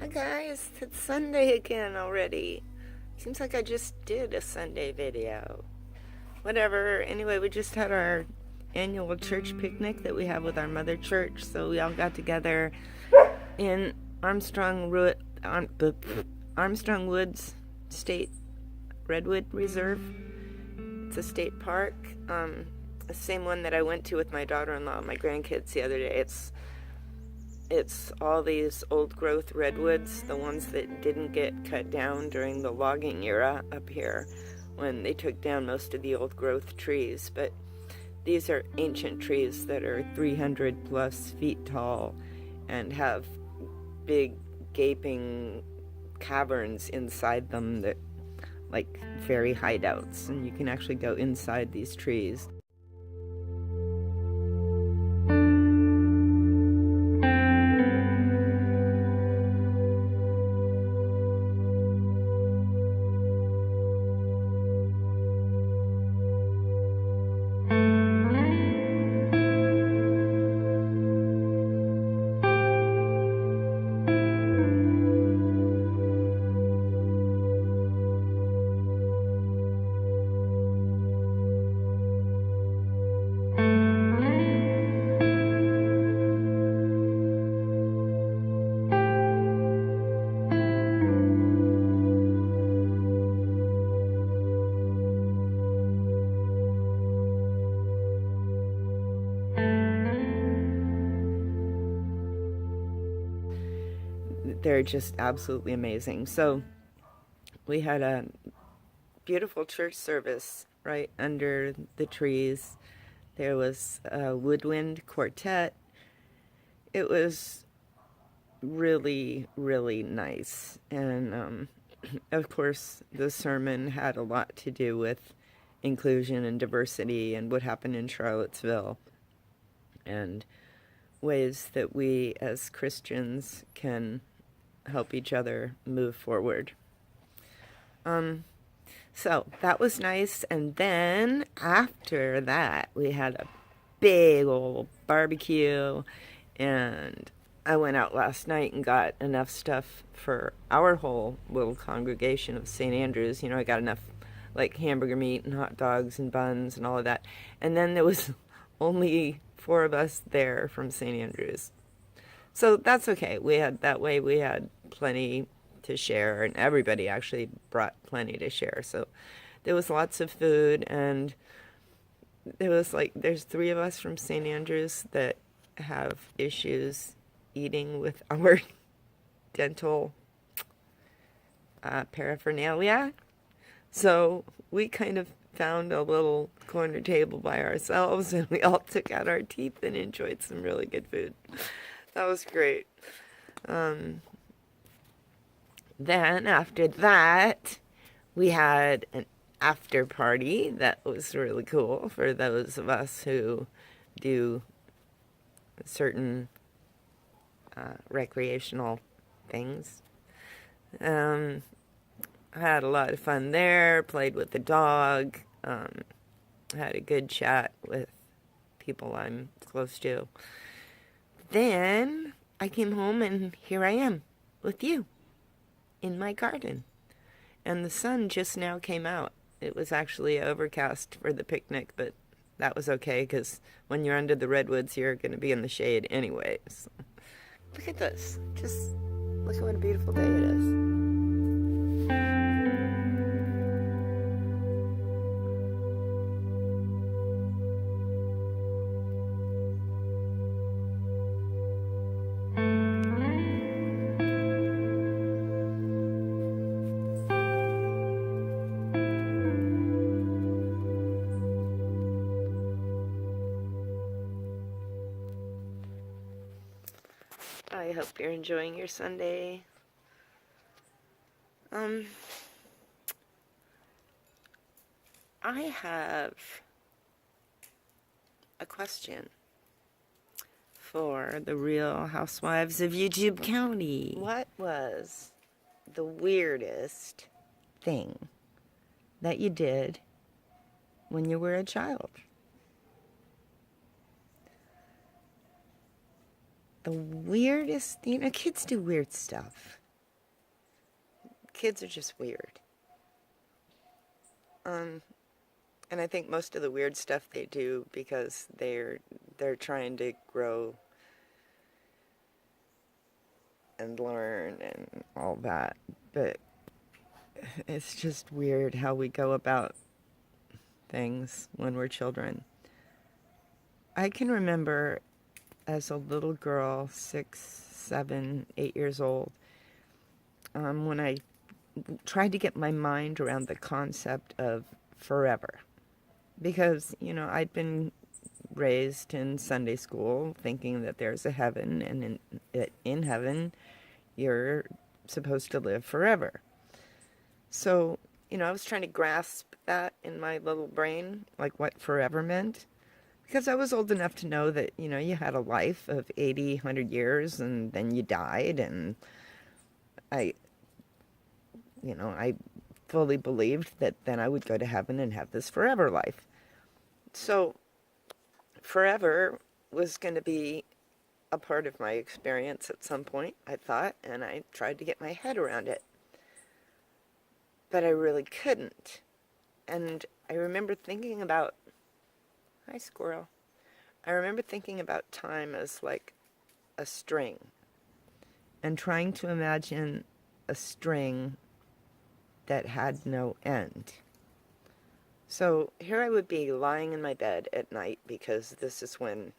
guys, it's Sunday again already. Seems like I just did a Sunday video. Whatever, anyway, we just had our annual church picnic that we have with our mother church, so we all got together in Armstrong Woods State Redwood Reserve. It's a state park, the same one that I went to with my daughter-in-law and my grandkids the other day. It's all these old growth redwoods, the ones that didn't get cut down during the logging era up here when they took down most of the old growth trees. But these are ancient trees that are 300 plus feet tall and have big gaping caverns inside them that like fairy hideouts, and you can actually go inside these trees. They're just absolutely amazing. So we had a beautiful church service right under the trees. There was a woodwind quartet. It was really, really nice. And of course, the sermon had a lot to do with inclusion and diversity and what happened in Charlottesville and ways that we as Christians can help each other move forward. So that was nice. And then after that, we had a big old barbecue, and I went out last night and got enough stuff for our whole little congregation of St. Andrews. You know, I got enough like hamburger meat and hot dogs and buns and all of that. And then there was only 4 of us there from St. Andrews. So that's okay. We had plenty to share, and everybody actually brought plenty to share. So there was lots of food, and there's 3 of us from St. Andrews that have issues eating with our dental paraphernalia. So we kind of found a little corner table by ourselves, and we all took out our teeth and enjoyed some really good food. That was great. Then after that, we had an after party that was really cool for those of us who do certain recreational things. I had a lot of fun there, played with the dog, had a good chat with people I'm close to. Then I came home, and here I am with you in my garden. And the sun just now came out. It was actually overcast for the picnic, but that was okay because when you're under the redwoods, you're going to be in the shade anyway. So, look at this. Just look at what a beautiful day it is. I hope you're enjoying your Sunday. I have a question for the Real Housewives of YouTube County. What was the weirdest thing that you did when you were a child? The weirdest, kids do weird stuff. kids are just weird. And I think most of the weird stuff they do because they're trying to grow and learn and all that. But it's just weird how we go about things when we're children. I can remember as a little girl, 6, 7, 8 years old, when I tried to get my mind around the concept of forever. Because, I'd been raised in Sunday school thinking that there's a heaven, and in heaven you're supposed to live forever. So, I was trying to grasp that in my little brain, like what forever meant. Because I was old enough to know that, you had a life of 80, 100 years and then you died. And I fully believed that then I would go to heaven and have this forever life. So forever was going to be a part of my experience at some point, I thought, and I tried to get my head around it. But I really couldn't. And I remember thinking about... Hi, squirrel. I remember thinking about time as like a string and trying to imagine a string that had no end. So here I would be lying in my bed at night, because this is when,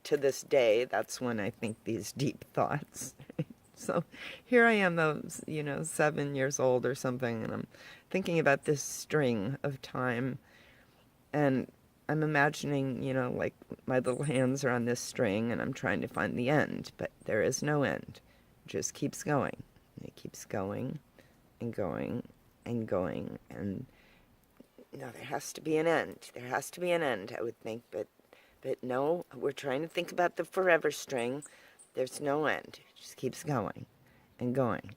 to this day, that's when I think these deep thoughts. So here I am, 7 years old or something, and I'm thinking about this string of time, and I'm imagining, like my little hands are on this string and I'm trying to find the end, but there is no end. It just keeps going. And it keeps going and going and going. And no, there has to be an end. There has to be an end, I would think. But no, we're trying to think about the forever string. There's no end. It just keeps going and going.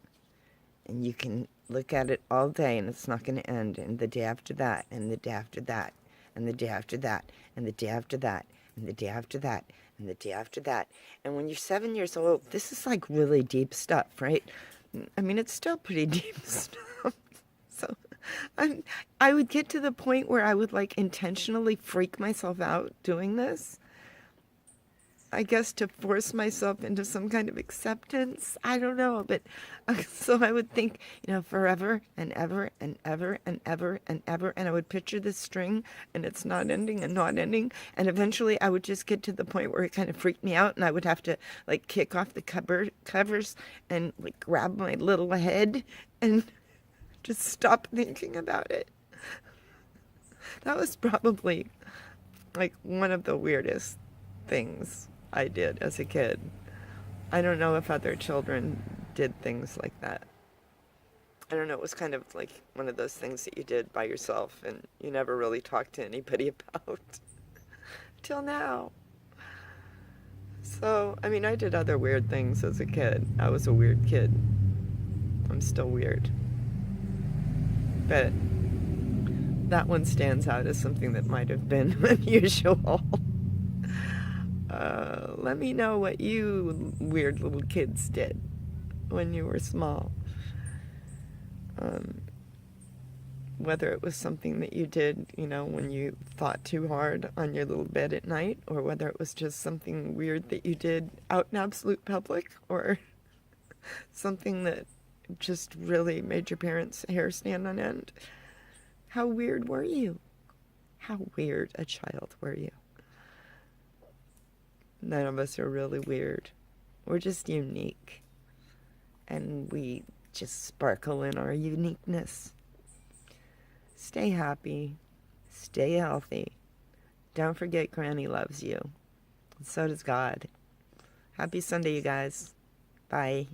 And you can look at it all day and it's not going to end. And the day after that, and the day after that, and the day after that, and the day after that, and the day after that, and the day after that. And when you're 7 years old, this is like really deep stuff, right? I mean, it's still pretty deep stuff. So I would get to the point where I would like intentionally freak myself out doing this. I guess to force myself into some kind of acceptance. I don't know, but so I would think, forever and ever and ever and ever and ever, and I would picture this string, and it's not ending and not ending, and eventually I would just get to the point where it kind of freaked me out, and I would have to like kick off the covers and like grab my little head and just stop thinking about it. That was probably like one of the weirdest things I did as a kid. I don't know if other children did things like that. I don't know, it was kind of like one of those things that you did by yourself and you never really talked to anybody about. Till now. So, I mean, I did other weird things as a kid. I was a weird kid. I'm still weird. But that one stands out as something that might have been unusual. Let me know what you weird little kids did when you were small. Whether it was something that you did, when you thought too hard on your little bed at night, or whether it was just something weird that you did out in absolute public, or something that just really made your parents' hair stand on end. How weird were you? How weird a child were you? None of us are really weird. We're just unique. And we just sparkle in our uniqueness. Stay happy. Stay healthy. Don't forget Granny loves you. So does God. Happy Sunday, you guys. Bye.